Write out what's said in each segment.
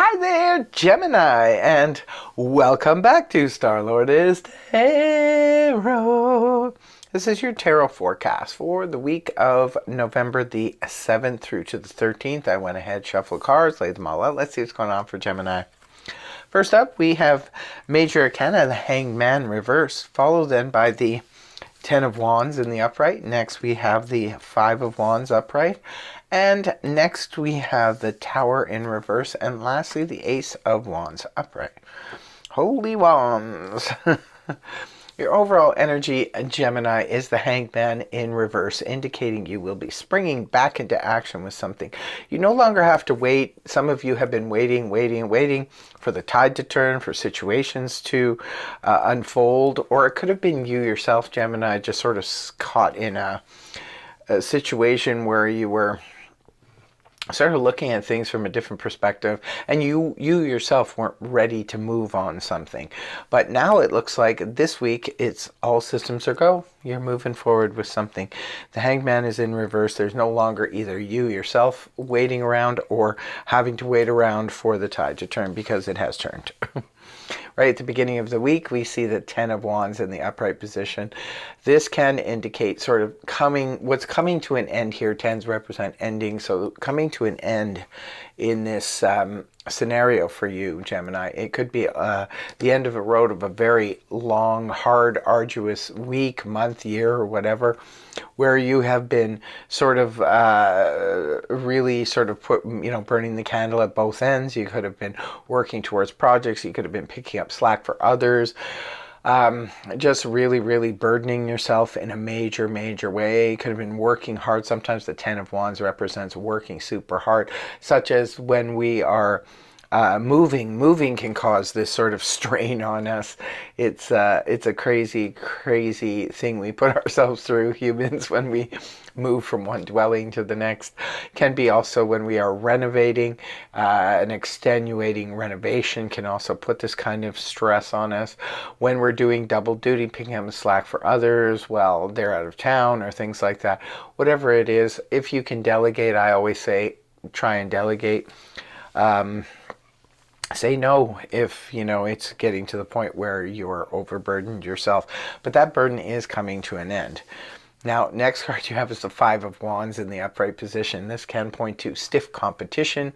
Hi there, Gemini, and welcome back to Star-Lord is Tarot. This is your tarot forecast for the week of November the 7th through to the 13th. I went ahead, shuffled cards, laid them all out. Let's see what's going on for Gemini. First up, we have Major Arcana, the Hanged Man reverse, followed then by the Ten of Wands in the upright. Next, we have the Five of Wands upright. And next we have the Tower in reverse, and lastly the Ace of Wands upright. Holy Wands! Your overall energy, Gemini, is the Hanged Man in reverse, indicating you will be springing back into action with something. You no longer have to wait. Some of you have been waiting for the tide to turn, for situations to unfold, or it could have been you yourself, Gemini, just sort of caught in a situation where you were sort of looking at things from a different perspective, and you yourself weren't ready to move on something. But now it looks like this week it's all systems are go. You're moving forward with something. The Hanged Man is in reverse. There's no longer either you yourself waiting around or having to wait around for the tide to turn, because it has turned. Right at the beginning of the week, we see the Ten of Wands in the upright position. This can indicate sort of what's coming to an end here. Tens represent ending, so coming to an end in this scenario for you, Gemini. It could be the end of a road of a very long, hard, arduous week, month, year, or whatever, where you have been sort of really sort of burning the candle at both ends. You could have been working towards projects. You could have been picking up slack for others. Just really burdening yourself in a major way. You could have been working hard. Sometimes the Ten of Wands represents working super hard, such as when we are moving can cause this sort of strain on us. It's a crazy thing we put ourselves through, humans, when we move from one dwelling to the next. Can be also when we are renovating. An extenuating renovation can also put this kind of stress on us. When we're doing double duty, picking up the slack for others while they're out of town or things like that. Whatever it is, if you can delegate, I always say try and delegate. Say no if it's getting to the point where you're overburdened yourself, but that burden is coming to an end. Now, next card you have is the Five of Wands in the upright position. This can point to stiff competition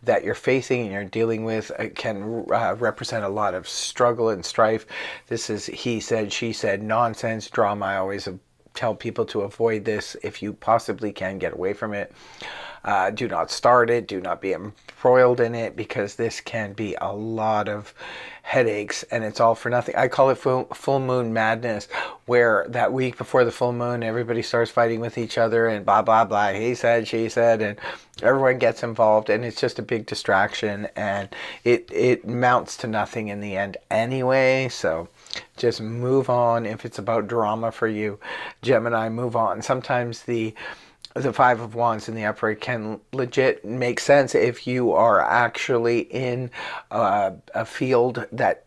that you're facing and you're dealing with. It can represent a lot of struggle and strife. This is he said, she said nonsense, drama. I always tell people to avoid this if you possibly can. Get away from it. Do not start it. Do not be embroiled in it, because this can be a lot of headaches and it's all for nothing. I call it full moon madness, where that week before the full moon, everybody starts fighting with each other and blah, blah, blah. He said, she said, and everyone gets involved, and it's just a big distraction, and it mounts to nothing in the end anyway. So just move on. If it's about drama for you, Gemini, move on. Sometimes the Five of Wands in the upright can legit make sense if you are actually in a field that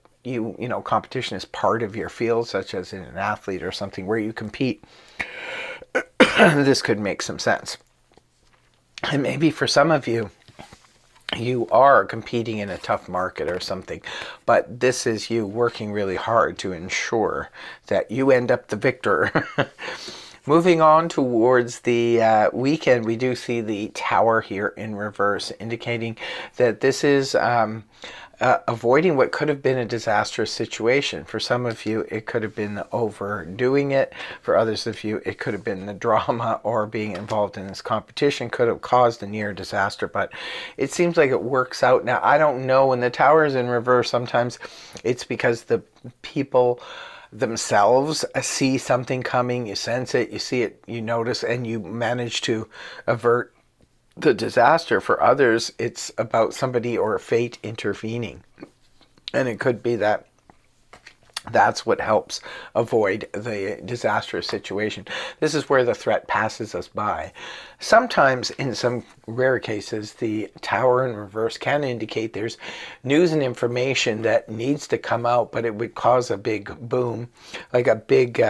competition is part of your field, such as in an athlete or something where you compete. This could make some sense. And maybe for some of you, you are competing in a tough market or something, but this is you working really hard to ensure that you end up the victor. Moving on towards the weekend, we do see the Tower here in reverse, indicating that this is avoiding what could have been a disastrous situation. For some of you, it could have been overdoing it. For others of you, it could have been the drama or being involved in this competition could have caused a near disaster, but it seems like it works out. Now, I don't know, when the Tower is in reverse, sometimes it's because the people themselves see something coming, you sense it, you see it, you notice, and you manage to avert the disaster. For others, it's about somebody or fate intervening, and it could be that that's what helps avoid the disastrous situation. This is where the threat passes us by. Sometimes, in some rare cases, the Tower in reverse can indicate there's news and information that needs to come out, but it would cause a big boom, like a big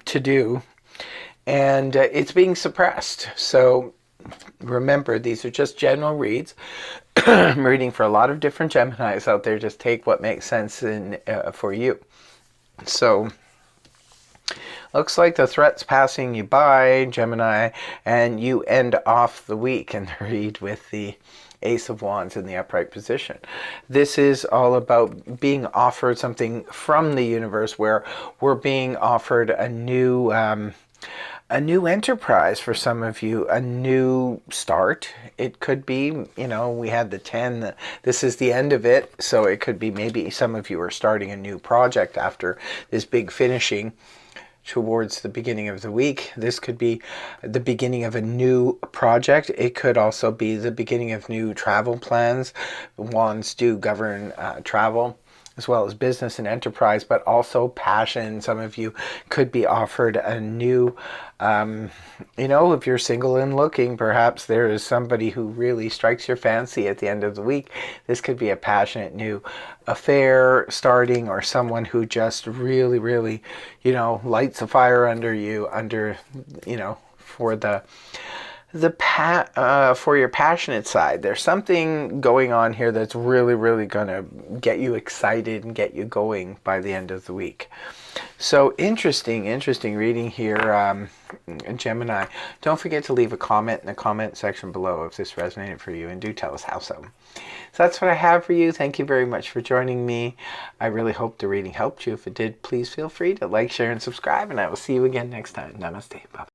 to-do, and it's being suppressed. So remember, these are just general reads. I'm reading for a lot of different Geminis out there. Just take what makes sense for you. So, looks like the threat's passing you by, Gemini, and you end off the week and read with the Ace of Wands in the upright position. This is all about being offered something from the universe, where we're being offered a new enterprise for some of you, a new start. It could be, we had the 10, this is the end of it, so it could be maybe some of you are starting a new project after this big finishing towards the beginning of the week. This could be the beginning of a new project. It could also be the beginning of new travel plans. Wands do govern travel, as well as business and enterprise, but also passion. Some of you could be offered a new, if you're single and looking, perhaps there is somebody who really strikes your fancy at the end of the week. This could be a passionate new affair starting, or someone who just really, really, lights a fire under you, for for your passionate side. There's something going on here that's really, really going to get you excited and get you going by the end of the week. So interesting reading here, Gemini. Don't forget to leave a comment in the comment section below if this resonated for you, and do tell us how so. So that's what I have for you. Thank you very much for joining me. I really hope the reading helped you. If it did, please feel free to like, share, and subscribe, and I will see you again next time. Namaste. Bye.